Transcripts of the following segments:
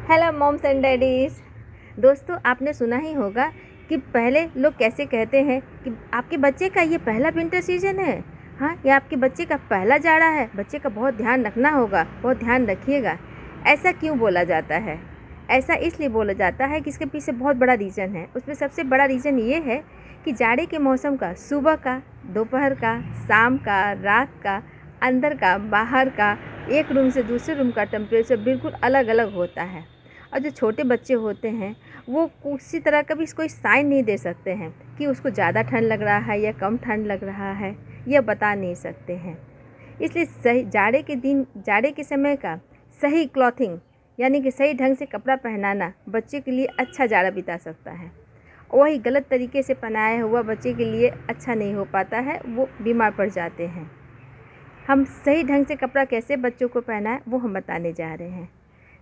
Hello moms and daddies. दोस्तों, आपने सुना ही होगा कि पहले लोग कैसे कहते हैं कि आपके बच्चे का ये पहला विंटर सीजन है, हाँ, या आपके बच्चे का पहला जाड़ा है, बच्चे का बहुत ध्यान रखना होगा, बहुत ध्यान रखिएगा। ऐसा क्यों बोला जाता है? ऐसा इसलिए बोला जाता है कि इसके पीछे बहुत बड़ा रीज़न है। उसमें सबसे बड़ा रीज़न ये है कि जाड़े के मौसम का सुबह का, दोपहर का, शाम का, रात का, अंदर का, बाहर का, एक रूम से दूसरे रूम का टेम्परेचर बिल्कुल अलग अलग होता है। और जो छोटे बच्चे होते हैं वो किसी तरह का भी कोई साइन नहीं दे सकते हैं कि उसको ज़्यादा ठंड लग रहा है या कम ठंड लग रहा है, यह बता नहीं सकते हैं। इसलिए सही जाड़े के समय का सही क्लॉथिंग यानी कि सही ढंग से कपड़ा पहनाना बच्चे के लिए अच्छा जाड़ा बिता सकता है। वही गलत तरीके से पहनाया हुआ बच्चे के लिए अच्छा नहीं हो पाता है, वो बीमार पड़ जाते हैं। हम सही ढंग से कपड़ा कैसे बच्चों को पहना है वो हम बताने जा रहे हैं।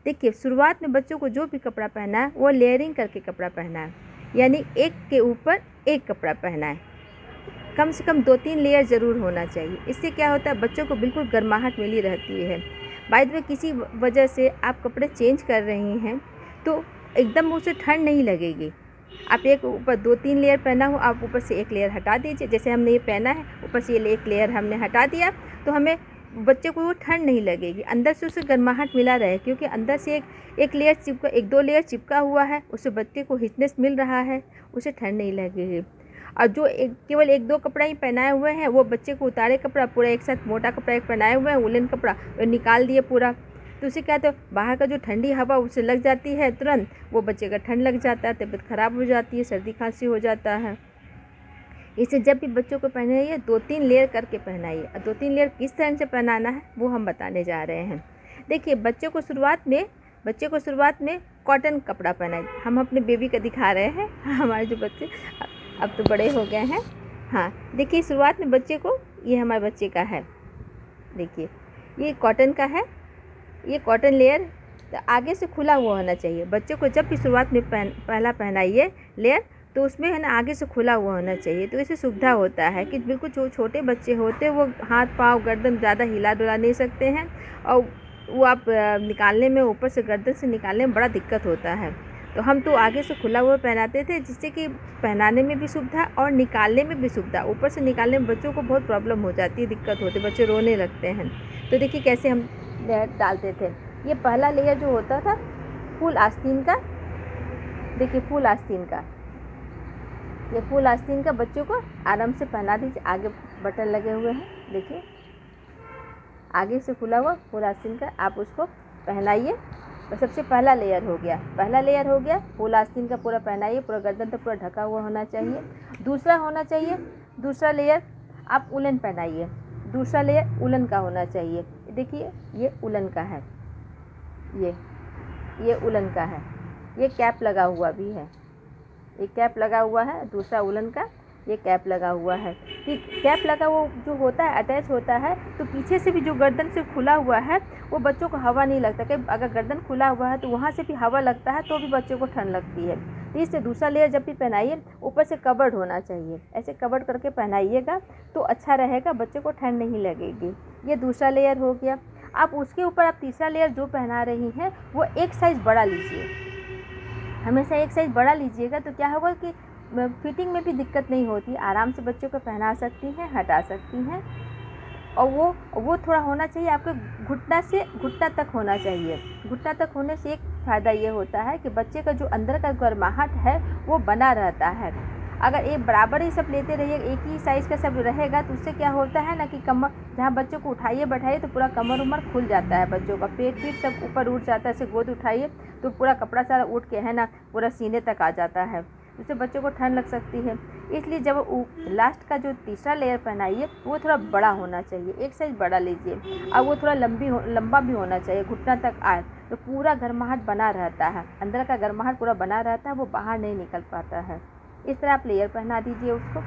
देखिए, शुरुआत में बच्चों को जो भी कपड़ा पहना है वो लेयरिंग करके कपड़ा पहना है, यानी एक के ऊपर एक कपड़ा पहना है। कम से कम 2-3 लेयर ज़रूर होना चाहिए। इससे क्या होता है, बच्चों को बिल्कुल गर्माहट मिली रहती है। बाय द वे, किसी वजह से आप कपड़े चेंज कर रही हैं तो एकदम उसे ठंड नहीं लगेगी। आप एक ऊपर 2-3 लेयर पहना हो, आप ऊपर से एक लेयर हटा दीजिए। जैसे हमने ये पहना है, ऊपर से ये एक लेयर हमने हटा दिया तो हमें बच्चे को वो ठंड नहीं लगेगी, अंदर से उसे गर्माहट मिला रहे, क्योंकि अंदर से एक लेयर चिपका, 1-2 लेयर चिपका हुआ है, उससे बच्चे को हीटनेस मिल रहा है, उसे ठंड नहीं लगेगी। और जो केवल 1-2 कपड़ा ही पहनाए हुए हैं, वो बच्चे को उतारे कपड़ा पूरा एक साथ मोटा कपड़ा एक पहनाए हुए हैं, वुलन कपड़ा निकाल दिए पूरा, तो उसे क्या, तो बाहर का जो ठंडी हवा उसे लग जाती है, तुरंत वो बच्चे का ठंड लग जाता है, तबीयत ख़राब हो जाती है, सर्दी खांसी हो जाता है। इसे जब भी बच्चों को पहनाइए 2-3 लेयर करके पहनाइए। और 2-3 लेयर किस तरह से पहनाना है वो हम बताने जा रहे हैं। देखिए, बच्चे को शुरुआत में कॉटन कपड़ा पहनाइए। हम अपने बेबी का दिखा रहे हैं, हमारे जो बच्चे अब तो बड़े हो गए हैं। हाँ, देखिए, शुरुआत में बच्चे को, ये हमारे बच्चे का है, देखिए ये कॉटन का है, ये कॉटन लेयर तो आगे से खुला हुआ होना चाहिए। बच्चे को जब भी शुरुआत में पहला पहनाइए लेयर, तो उसमें है ना आगे से खुला हुआ होना चाहिए, तो इससे सुविधा होता है कि बिल्कुल जो छोटे बच्चे होते हैं वो हाथ पाँव गर्दन ज़्यादा हिला डुला नहीं सकते हैं, और वो आप निकालने में, ऊपर से गर्दन से निकालने में बड़ा दिक्कत होता है। तो हम तो आगे से खुला हुआ पहनाते थे, जिससे कि पहनाने में भी सुविधा और निकालने में भी सुविधा। ऊपर से निकालने में बच्चों को बहुत प्रॉब्लम हो जाती है, दिक्कत होती है, बच्चे रोने लगते हैं। तो देखिए कैसे हम लेयर डालते थे। ये पहला लेयर जो होता था फुल आस्तीन का, देखिए फुल आस्तीन का, ये फुल आस्तीन का बच्चों को आराम से पहना दीजिए। आगे बटन लगे हुए हैं, देखिए आगे से खुला हुआ फुल आस्तीन का, आप उसको पहनाइए। तो सबसे पहला लेयर हो गया फुल आस्तीन का, पूरा पहनाइए, पूरा गर्दन तक पूरा ढका हुआ होना चाहिए। दूसरा लेयर आप उलन पहनाइए, दूसरा लेयर उलन का होना चाहिए। देखिए ये उलन का है, ये उलन का है, ये कैप लगा हुआ भी है, ये कैप लगा हुआ है, दूसरा उलन का ये कैप लगा हुआ है। कि कैप लगा वो जो होता है अटैच होता है, तो पीछे से भी जो गर्दन से खुला हुआ है वो बच्चों को हवा नहीं लगता। कि अगर गर्दन खुला हुआ है तो वहाँ से भी हवा लगता है, तो भी बच्चों को ठंड लगती है। तो इससे दूसरा लेयर जब भी पहनाइए ऊपर से कवर्ड होना चाहिए, ऐसे कवर्ड करके पहनाइएगा तो अच्छा रहेगा, बच्चे को ठंड नहीं लगेगी। ये दूसरा लेयर हो गया। आप उसके ऊपर आप तीसरा लेयर जो पहना रही हैं वो एक साइज़ बड़ा लीजिए, हमेशा एक साइज़ बड़ा लीजिएगा, तो क्या होगा कि फिटिंग में भी दिक्कत नहीं होती, आराम से बच्चों को पहना सकती हैं, हटा सकती हैं। और वो थोड़ा होना चाहिए आपके घुटना से घुटना तक होना चाहिए। घुटना तक होने से एक फ़ायदा ये होता है कि बच्चे का जो अंदर का गर्माहट है वो बना रहता है। अगर एक बराबर ही सब लेते रहिए, एक ही साइज़ का सब रहेगा, तो उससे क्या होता है ना कि कमर, जहाँ बच्चों को उठाइए बैठाइए तो पूरा कमर उमर खुल जाता है, बच्चों का पेट पीठ सब ऊपर उठ जाता है। ऐसे गोद उठाइए तो पूरा कपड़ा सारा उठ के है ना पूरा सीने तक आ जाता है, जिससे बच्चों को ठंड लग सकती है। इसलिए जब लास्ट का जो तीसरा लेयर पहनाइए वो थोड़ा बड़ा होना चाहिए, एक साइज़ बड़ा लीजिए, और वो थोड़ा लंबा भी होना चाहिए, घुटना तक आए, तो पूरा गर्माहट बना रहता है, अंदर का गर्माहट पूरा बना रहता है, वो बाहर नहीं निकल पाता है। इस तरह आप लेयर पहना दीजिए उसको।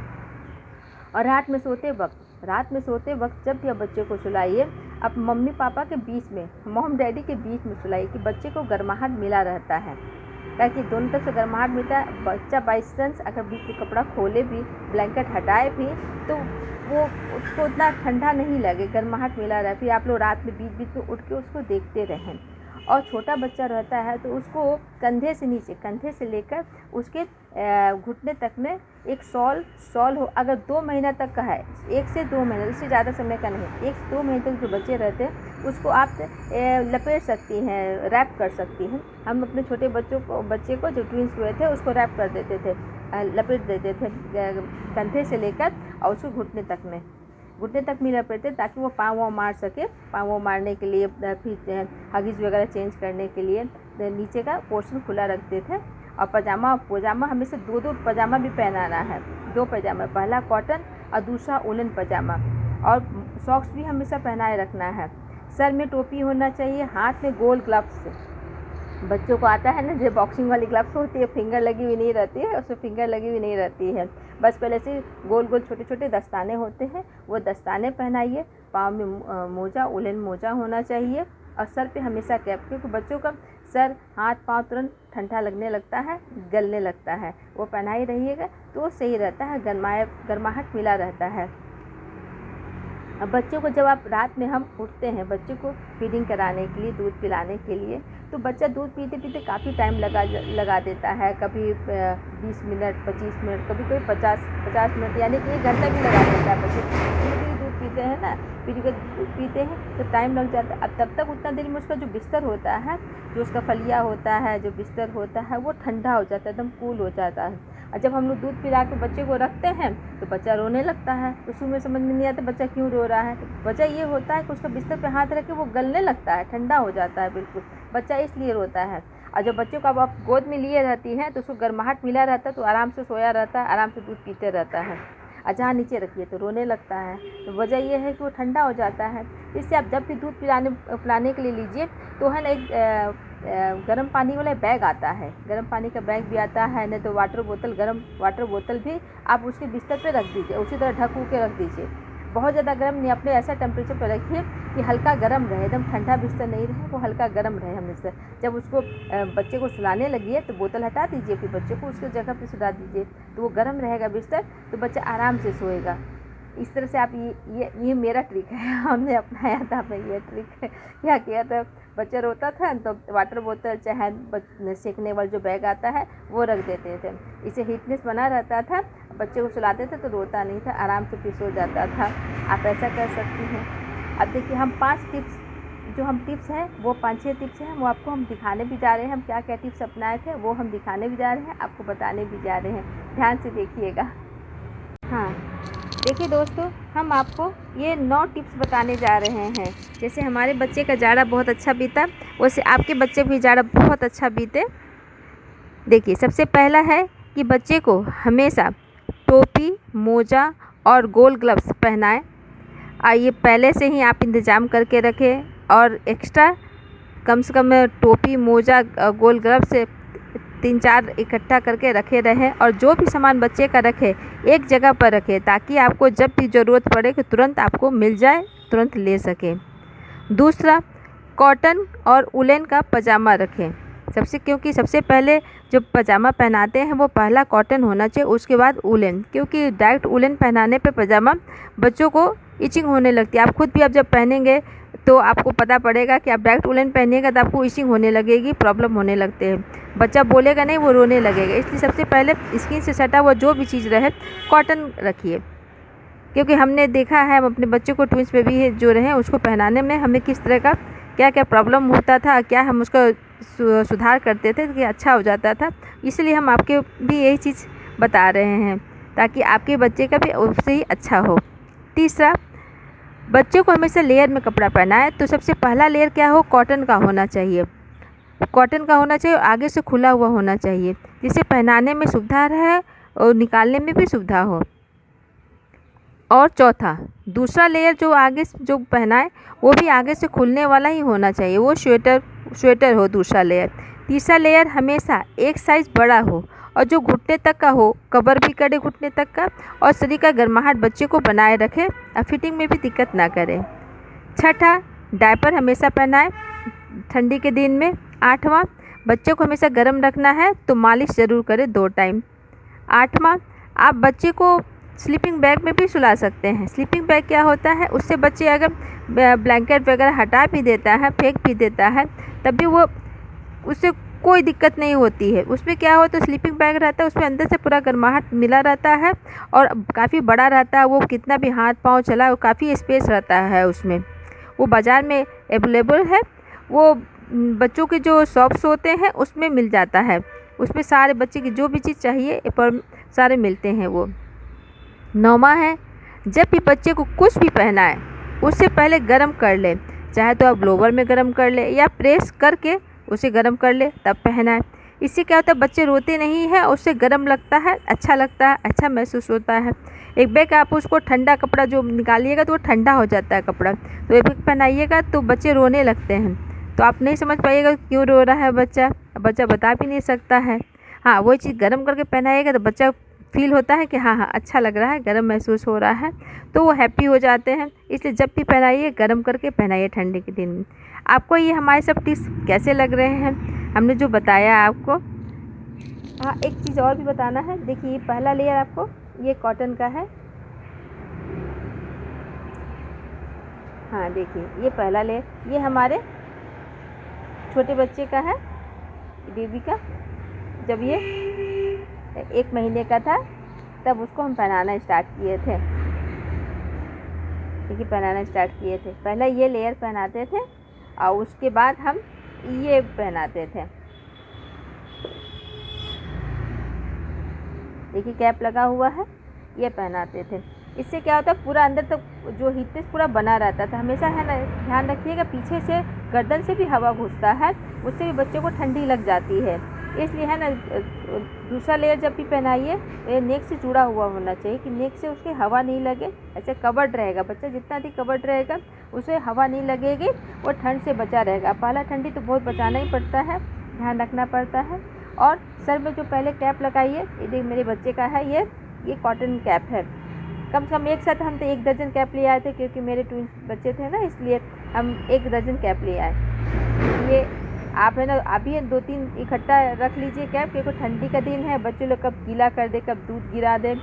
और रात में सोते वक्त जब भी आप बच्चे को सुलाइए, आप मम्मी पापा के बीच में, मॉम डैडी के बीच में सुलाइए, कि बच्चे को गर्माहट मिला रहता है, ताकि दोनों तरफ से गर्माहट मिलता है। बच्चा बाई चांस अगर बीच में कपड़ा खोले भी, ब्लैंकेट हटाए भी, तो वो उसको उतना ठंडा नहीं लगे, गर्माहट मिला रहे। फिर आप लोग रात में बीच बीच में उठ के उसको देखते रहें। और छोटा बच्चा रहता है तो उसको कंधे से नीचे, कंधे से लेकर उसके घुटने तक में एक शॉल हो, अगर 2 महीना तक का है, 1 से 2 महीने, इससे ज़्यादा समय का नहीं, 1 से 2 महीने तक जो बच्चे रहते हैं उसको आप लपेट सकती हैं, रैप कर सकती हैं। हम अपने छोटे बच्चे को जो ट्विंस हुए थे उसको रैप कर देते थे, लपेट देते थे कंधे से लेकर और उसको घुटने तक में लपेटते ताकि वो पाँव वाँव मार सके। पाँव वाँव मारने के लिए फिर हगीज वगैरह चेंज करने के लिए नीचे का पोर्शन खुला रखते थे। और पजामा हमेशा 2 पजामा भी पहनाना है, 2 पजामा, पहला कॉटन और दूसरा वुलन पजामा। और सॉक्स भी हमेशा पहनाए रखना है। सर में टोपी होना चाहिए, हाथ में गोल ग्लव्स। बच्चों को आता है ना जो बॉक्सिंग वाली ग्लव्स होती है, फिंगर लगी हुई नहीं रहती है, उसमें फिंगर लगी हुई नहीं रहती है, बस पहले से गोल गोल छोटे छोटे दस्ताने होते हैं, वो दस्ताने पहनाइए। पाँव में मोजा, वुलन मोजा होना चाहिए। और सर पे हमेशा कैप, क्योंकि बच्चों का सर, हाथ, पाँव तुरंत ठंडा लगने लगता है, गलने लगता है, वो पहनाई रहिएगा तो वो सही रहता है, गर्माहट मिला रहता है। अब बच्चों को जब आप रात में हम उठते हैं बच्चे को फीडिंग कराने के लिए, दूध पिलाने के लिए, तो बच्चा दूध पीते पीते काफ़ी टाइम लगा देता है, कभी 20 मिनट, 25 मिनट, कभी कोई 50 मिनट, यानी 1 घंटा भी लगा देता है। बच्चे धीरे दूध पीते हैं ना, फिर दूध पीते हैं तो टाइम लग जाता है। अब तब तक उतना देर में उसका जो बिस्तर होता है, जो उसका फलिया होता है, जो बिस्तर होता है, वो ठंडा हो जाता है, एकदम कूल हो जाता है। और जब हम लोग दूध पिला के बच्चे को रखते हैं तो बच्चा रोने लगता है, तो शुरू में समझ में नहीं आता बच्चा क्यों रो रहा है। तो वजह ये होता है कि उसका बिस्तर पे हाथ रख के वो गलने लगता है, ठंडा हो जाता है बिल्कुल, बच्चा इसलिए रोता है। और जब बच्चे को अब आप गोद में लिए रहती हैं तो उसको गर्माहट मिला रहता है, तो आराम से सोया रहता है, आराम से दूध पीते रहता है। और जहाँ नीचे रखिए तो रोने लगता है, तो वजह ये है कि वो ठंडा हो जाता है। इससे आप जब भी दूध पिलाने के लिए लीजिए तो है ना, एक गर्म पानी वाला बैग आता है, गर्म पानी का बैग भी आता है, नहीं तो गर्म वाटर बोतल भी आप उसके बिस्तर पे रख दीजिए, उसी तरह ढक के रख दीजिए। बहुत ज़्यादा गर्म नहीं, अपने ऐसा टेम्परेचर पर रखिए कि हल्का गर्म रहे, एकदम ठंडा बिस्तर नहीं रहे, वो हल्का गर्म रहे हमेशा। जब उसको बच्चे को सुलाने लगिए तो बोतल हटा दीजिए, फिर बच्चे को उसके जगह पे सुला दीजिए, तो वो गर्म रहेगा बिस्तर, तो बच्चा आराम से सोएगा। इस तरह से आप ये मेरा ट्रिक है, हमने अपनाया था, मैं ये ट्रिक है क्या किया था। बच्चा रोता था तो वाटर बोतल चाहे सेकने वाला जो बैग आता है वो रख देते थे, इसे हीटनेस बना रहता था, बच्चे को सुलाते थे तो रोता नहीं था, आराम से फिर सो जाता था। आप ऐसा कर सकती हैं। अब देखिए हम 5 टिप्स जो हम टिप्स हैं वो 5-6 टिप्स हैं, वो आपको हम दिखाने भी जा रहे हैं। हम क्या क्या टिप्स अपनाए थे वो हम दिखाने भी जा रहे हैं, आपको बताने भी जा रहे हैं, ध्यान से देखिएगा। हाँ देखिए दोस्तों, हम आपको ये 9 टिप्स बताने जा रहे हैं। जैसे हमारे बच्चे का जाड़ा बहुत अच्छा बीता, वैसे आपके बच्चे भी जाड़ा बहुत अच्छा बीते। देखिए सबसे पहला है कि बच्चे को हमेशा टोपी, मोजा और गोल ग्लव्स पहनाएं। ये पहले से ही आप इंतज़ाम करके रखें, और एक्स्ट्रा कम से कम टोपी, मोजा, गोल ग्लव्स से 3-4 इकट्ठा करके रखे रहें। और जो भी सामान बच्चे का रखें एक जगह पर रखें, ताकि आपको जब भी ज़रूरत पड़े कि तुरंत आपको मिल जाए, तुरंत ले सकें। दूसरा, कॉटन और वुलन का पजामा रखें। क्योंकि सबसे पहले जो पजामा पहनाते हैं वो पहला कॉटन होना चाहिए, उसके बाद वुलन, क्योंकि डायरेक्ट वुलन पहनाने पे पजामा बच्चों को इचिंग होने लगती है। आप खुद भी अब जब पहनेंगे तो आपको पता पड़ेगा कि आप डायरेक्ट वुलन पहनिएगा तो आपको इचिंग होने लगेगी, प्रॉब्लम होने लगते हैं, बच्चा बोलेगा नहीं, वो रोने लगेगा। इसलिए सबसे पहले स्किन से सटा हुआ जो भी चीज़ रहे कॉटन रखिए, क्योंकि हमने देखा है, हम अपने बच्चों को ट्विंस बेबी जो रहे उसको पहनाने में हमें किस तरह का क्या क्या प्रॉब्लम होता था, क्या हम उसका सुधार करते थे कि अच्छा हो जाता था। इसलिए हम आपके भी यही चीज़ बता रहे हैं ताकि आपके बच्चे का भी उससे ही अच्छा हो। तीसरा, बच्चे को हमेशा लेयर में कपड़ा पहनाए, तो सबसे पहला लेयर क्या हो, कॉटन का होना चाहिए। कॉटन का होना चाहिए, आगे से खुला हुआ होना चाहिए, जिससे पहनाने में सुविधा रहे और निकालने में भी सुविधा हो। और चौथा, दूसरा लेयर जो आगे जो पहनाए वो भी आगे से खुलने वाला ही होना चाहिए, वो स्वेटर हो दूसरा लेयर। तीसरा लेयर हमेशा एक साइज़ बड़ा हो और जो घुटने तक का हो, कवर भी करे घुटने तक का, और शरीर का गर्माहट बच्चे को बनाए रखे और फिटिंग में भी दिक्कत ना करे। छठा, डायपर हमेशा पहनाए ठंडी के दिन में। आठवां, बच्चे को हमेशा गर्म रखना है तो मालिश ज़रूर करें 2 टाइम। आठवां, आप बच्चे को स्लीपिंग बैग में भी सुला सकते हैं। स्लीपिंग बैग क्या होता है, उससे बच्चे अगर ब्लैंकेट वगैरह हटा भी देता है, फेंक भी देता है, तब भी वो उससे कोई दिक्कत नहीं होती है। उसमें क्या होता है, स्लीपिंग बैग रहता है, उसमें अंदर से पूरा गर्माहट मिला रहता है और काफ़ी बड़ा रहता है। वो कितना भी हाथ पाँव चला, वो काफ़ी स्पेस रहता है उसमें। वो बाज़ार में अवेलेबल है। वो बच्चों के जो शॉप्स होते हैं उसमें मिल जाता है। उसमें सारे बच्चे की जो भी चीज़ चाहिए पर सारे मिलते हैं। वो 9वां है, जब भी बच्चे को कुछ भी पहनाए उससे पहले गर्म कर ले। चाहे तो आप ब्लोवर में गर्म कर ले या प्रेस करके उसे गर्म कर ले तब पहनाए। इससे क्या होता है, बच्चे रोते नहीं हैं, उससे गर्म लगता है, अच्छा लगता है, अच्छा महसूस होता है। एक बैग आप उसको ठंडा कपड़ा जो निकालिएगा तो वो ठंडा हो जाता है कपड़ा, तो एक बैग पहनाइएगा तो बच्चे रोने लगते हैं। तो आप नहीं समझ पाइएगा क्यों रो रहा है बच्चा, बच्चा बता भी नहीं सकता है। हाँ, वही चीज़ गर्म करके पहनाइएगा तो बच्चा फील होता है कि हाँ हाँ अच्छा लग रहा है, गर्म महसूस हो रहा है, तो वो हैप्पी हो जाते हैं। इसलिए जब भी पहनाइए गर्म करके पहनाइए ठंडी के दिन में। आपको ये हमारे सब टिप्स कैसे लग रहे हैं, हमने जो बताया आपको। हाँ, एक चीज़ और भी बताना है। देखिए, ये पहला लेयर आपको ये कॉटन का है। हाँ देखिए, ये पहला लेयर, ये हमारे छोटे बच्चे का है, बेबी का। जब ये 1 महीने का था तब उसको हम पहनाना स्टार्ट किए थे। देखिए, पहनाना स्टार्ट किए थे। पहले ये लेयर पहनाते थे और उसके बाद हम ये पहनाते थे। देखिए, कैप लगा हुआ है, ये पहनाते थे। इससे क्या होता है, पूरा अंदर तक जो हीटनेस पूरा बना रहता था हमेशा, है ना। ध्यान रखिएगा, पीछे से गर्दन से भी हवा घुसता है, उससे भी बच्चे को ठंडी लग जाती है। इसलिए है ना, दूसरा लेयर जब भी पहनाइए तो ये नेक से जुड़ा हुआ होना चाहिए कि नेक से उसके हवा नहीं लगे। ऐसे कवर्ड रहेगा बच्चा, जितना अधिक कवर्ड रहेगा उसे हवा नहीं लगेगी, वो ठंड से बचा रहेगा। पहला ठंडी तो बहुत बचाना ही पड़ता है, ध्यान रखना पड़ता है। और सर में जो पहले कैप लगाइए, ये देख मेरे बच्चे का है, ये कॉटन कैप है। कम से कम एक साथ हम तो 1 दर्जन कैप ले आए थे, क्योंकि मेरे ट्विंस बच्चे थे ना, इसलिए हम 1 दर्जन कैप ले आए। ये आप है ना, अभी 2-3 इकट्ठा रख लीजिए कैप, क्योंकि ठंडी का दिन है, बच्चे लोग कब गीला कर दे, कब दूध गिरा दे,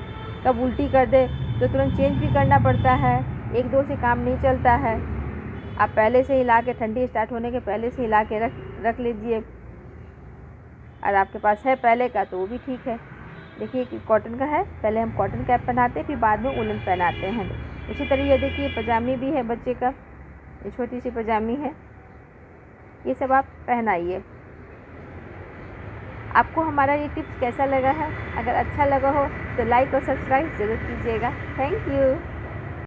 कब उल्टी कर दे, तो तुरंत चेंज भी करना पड़ता है। 1-2 से काम नहीं चलता है। आप पहले से ही ला के, ठंडी स्टार्ट होने के पहले से ही ला के रख लीजिए। और आपके पास है पहले का तो वो भी ठीक है। देखिए कि कॉटन का है, पहले हम कॉटन कैप पहनाते हैं, फिर बाद में वुलन पहनाते हैं। इसी तरह ये देखिए, पजामी भी है बच्चे का, ये छोटी सी पजामी है। ये सब आप पहनाइए। आपको हमारा ये टिप्स कैसा लगा है? अगर अच्छा लगा हो तो लाइक और सब्सक्राइब ज़रूर कीजिएगा। Thank you.